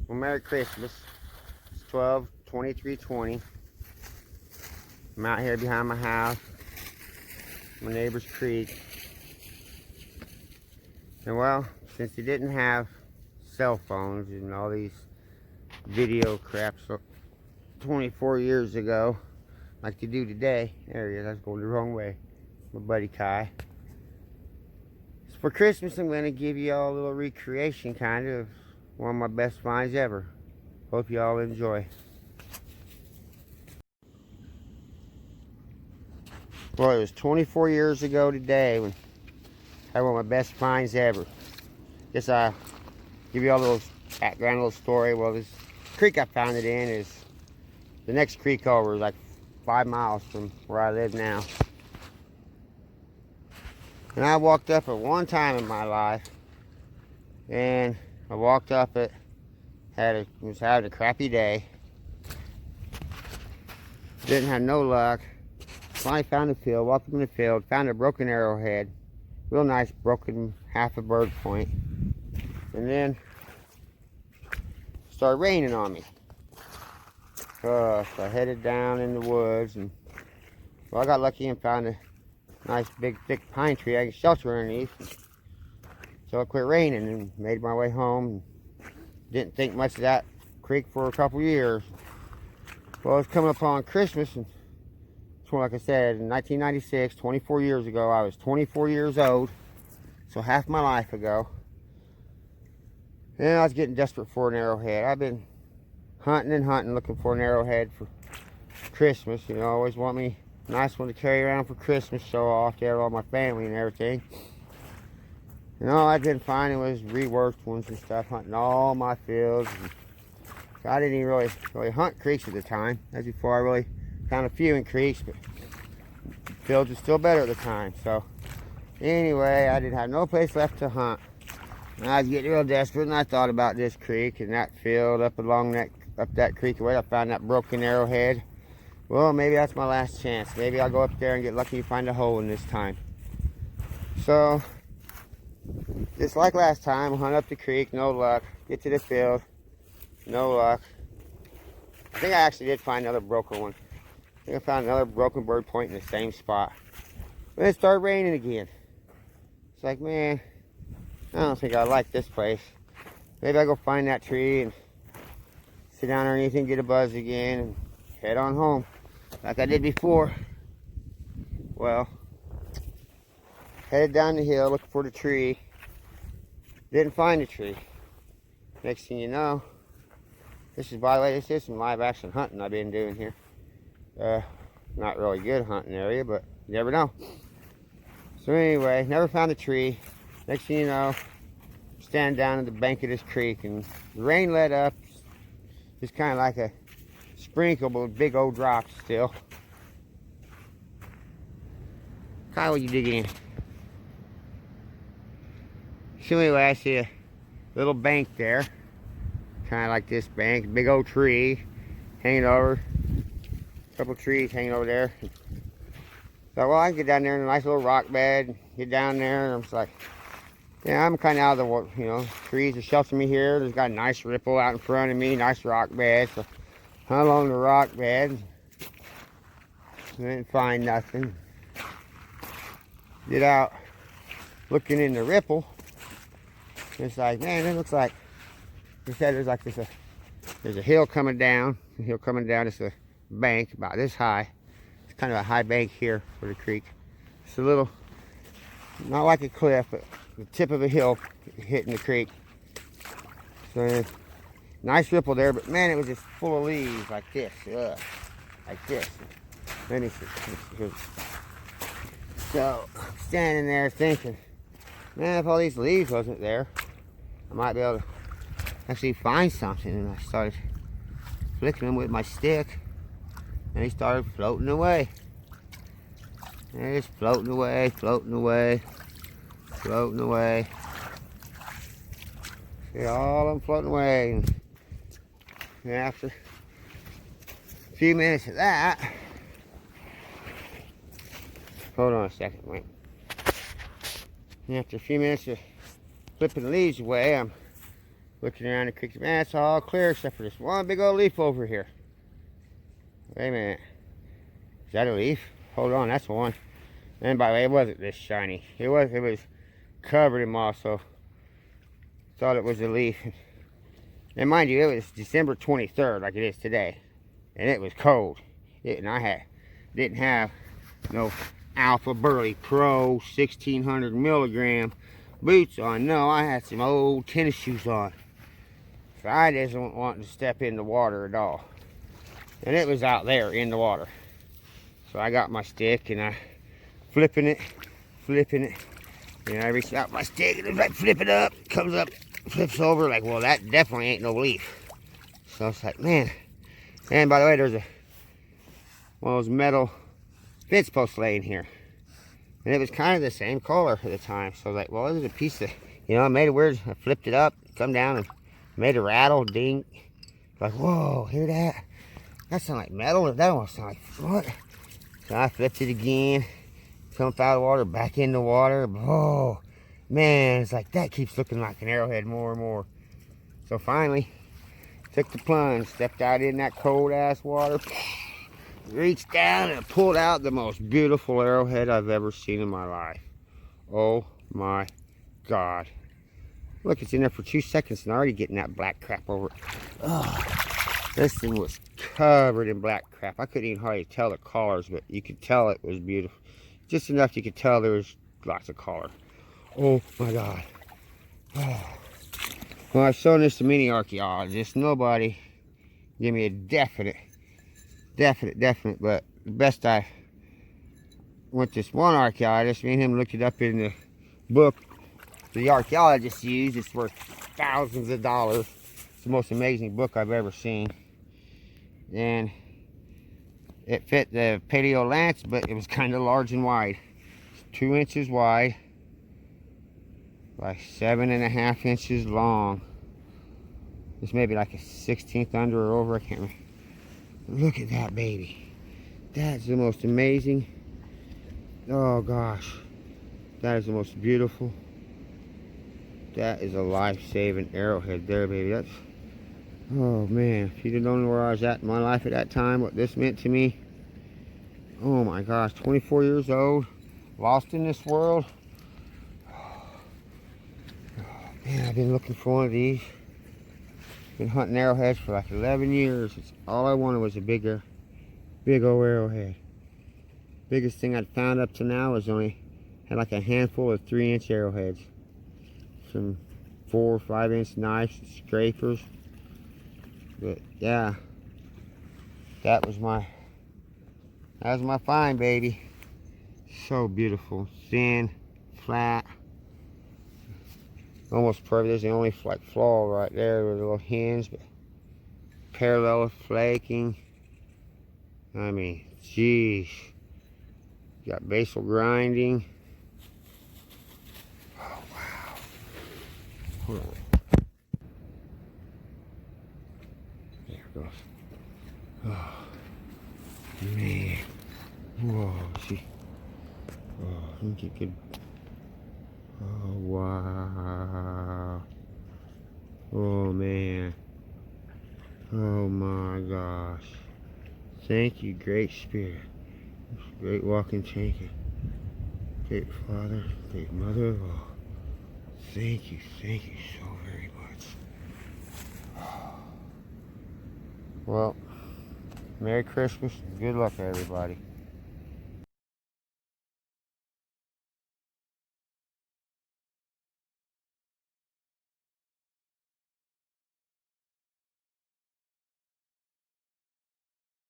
Well, Merry Christmas. It's 12/23/20. I'm out here behind my house, my neighbor's creek. And well, since they didn't have cell phones and all these video crap 24 years ago, like they do today. There he is, I was going the wrong way. My buddy Kai. So for Christmas, I'm going to give you all a little recreation kind of one of my best finds ever. Hope you all enjoy. Well, it was 24 years ago today when I had one of my best finds ever. Guess I'll give you all a little background, a little story. Well, this creek I found it in is the next creek over, like 5 miles from where I live now. And I walked up at one time in my life, and I walked up it, was having a crappy day. Didn't have no luck. Finally found a field, walked up in the field, found a broken arrowhead. Real nice broken half a bird point. And then started raining on me. So I headed down in the woods, and well, I got lucky and found a nice big thick pine tree I could shelter underneath. So it quit raining and made my way home. Didn't think much of that creek for a couple years. Well, it was coming upon Christmas, and like I said, in 1996, 24 years ago, I was 24 years old, so half my life ago. And I was getting desperate for an arrowhead. I've been hunting and hunting, looking for an arrowhead for Christmas. You know, always want me a nice one to carry around for Christmas, show off to all my family and everything. And all I've been finding was reworked ones and stuff, hunting all my fields. So I didn't even really hunt creeks at the time. That's before I really found a few in creeks, but fields were still better at the time. So anyway, I didn't have no place left to hunt. And I was getting real desperate, and I thought about this creek and that field up that creek away. I found that broken arrowhead. Well, maybe that's my last chance. Maybe I'll go up there and get lucky and find a hole in this time. So just like last time, hunt up the creek, no luck. Get to the field, no luck. I think I actually did find another broken one. I think I found another broken bird point in the same spot. Then it started raining again. It's like, man, I don't think I like this place. Maybe I'll go find that tree and sit down underneath and get a buzz again and head on home like I did before. Well, headed down the hill looking for the tree. Didn't find the tree. Next thing you know, by the way, this is some live action hunting I've been doing here. Not really good hunting area, but you never know. So anyway, never found a tree. Next thing you know, I'm standing down at the bank of this creek, and the rain let up. It's kind of like a sprinkle, but with big old drops still. Kyle, what you digging in? So anyway, I see a little bank there. Kind of like this bank, big old tree hanging over. A couple trees hanging over there. So, well, I can get down there in a nice little rock bed, get down there, and I'm just like, yeah, I'm kind of out of the, you know, trees are sheltering me here. There's got a nice ripple out in front of me, nice rock bed. So, hunt along the rock bed. Didn't find nothing. Get out looking in the ripple. It's like, man, it looks like, they said there's like this, there's a hill coming down. It's a bank about this high. It's kind of a high bank here for the creek. It's a little, not like a cliff, but the tip of a hill hitting the creek. So nice ripple there, but man, it was just full of leaves like this. Ugh, like this. Let me see. So standing there thinking, man, if all these leaves wasn't there, I might be able to actually find something. And I started flicking them with my stick, and he started floating away. And just floating away, floating away, floating away. See all of them floating away. And after a few minutes of that, hold on a second, wait. And after a few minutes of flipping the leaves away, I'm Looking around the creek, man, it's all clear except for this one big old leaf over here. Wait a minute. Is that a leaf? Hold on, that's one. And by the way, it wasn't this shiny. It was covered in moss, so thought it was a leaf. And mind you, it was December 23rd, like it is today. And it was cold. And I didn't have no Alpha Burley Pro 1600 milligram boots on. No, I had some old tennis shoes on. So I just wasn't wanting to step in the water at all. And it was out there in the water. So I got my stick and I flipping it. And I reach out my stick and it's like flip it up, comes up, flips over, like, well, that definitely ain't no leaf. So it's like, man. And by the way, there's one of those metal fence posts laying here. And it was kind of the same color at the time. So I was like, well, this is a piece of, I made it weird. I flipped it up, come down and made a rattle, ding. Like, whoa, hear that? That sounds like metal. That almost sounds like, what? So I flipped it again, come up out of the water, back in the water. Oh, man, it's like that keeps looking like an arrowhead more and more. So finally, took the plunge, stepped out in that cold ass water, reached down and pulled out the most beautiful arrowhead I've ever seen in my life. Oh my God. Look, it's in there for 2 seconds and already getting that black crap over it. Oh, this thing was covered in black crap. I couldn't even hardly tell the colors, but you could tell it was beautiful. Just enough you could tell there was lots of color. Oh my God. Oh. Well, I've shown this to many archaeologists. Nobody gave me a definite, but the best I went to this one archaeologist, me and him looked it up in the book the archaeologists use. It's worth thousands of dollars. It's the most amazing book I've ever seen. And it fit the paleo lance, but it was kind of large and wide. It's 2 inches wide by 7.5 inches long. It's maybe like a 16th under or over, I can't remember. Look at that baby. That's the most amazing. Oh gosh, that is the most beautiful. That is a life-saving arrowhead there, baby. That's, oh man, if you'd have known where I was at in my life at that time, what this meant to me. Oh my gosh, 24 years old, lost in this world. Oh, man, I've been looking for one of these. Been hunting arrowheads for like 11 years. It's all I wanted was a big old arrowhead. Biggest thing I'd found up to now was only had like a handful of 3-inch arrowheads. Some 4 or 5-inch knives, scrapers. But yeah, that was my find, baby. So beautiful, thin, flat, almost perfect. There's the only like flaw right there with a little hinge, but parallel flaking. I mean, geez. Got basal grinding. Oh wow. Hold on. There it goes. Oh man. Whoa, see. Oh, let me get good. Oh wow. Oh man. Oh my gosh. Thank you, Great Spirit. Great walking champion. Great Father, great Mother. Oh, thank you so very much. Well, Merry Christmas. Good luck, everybody.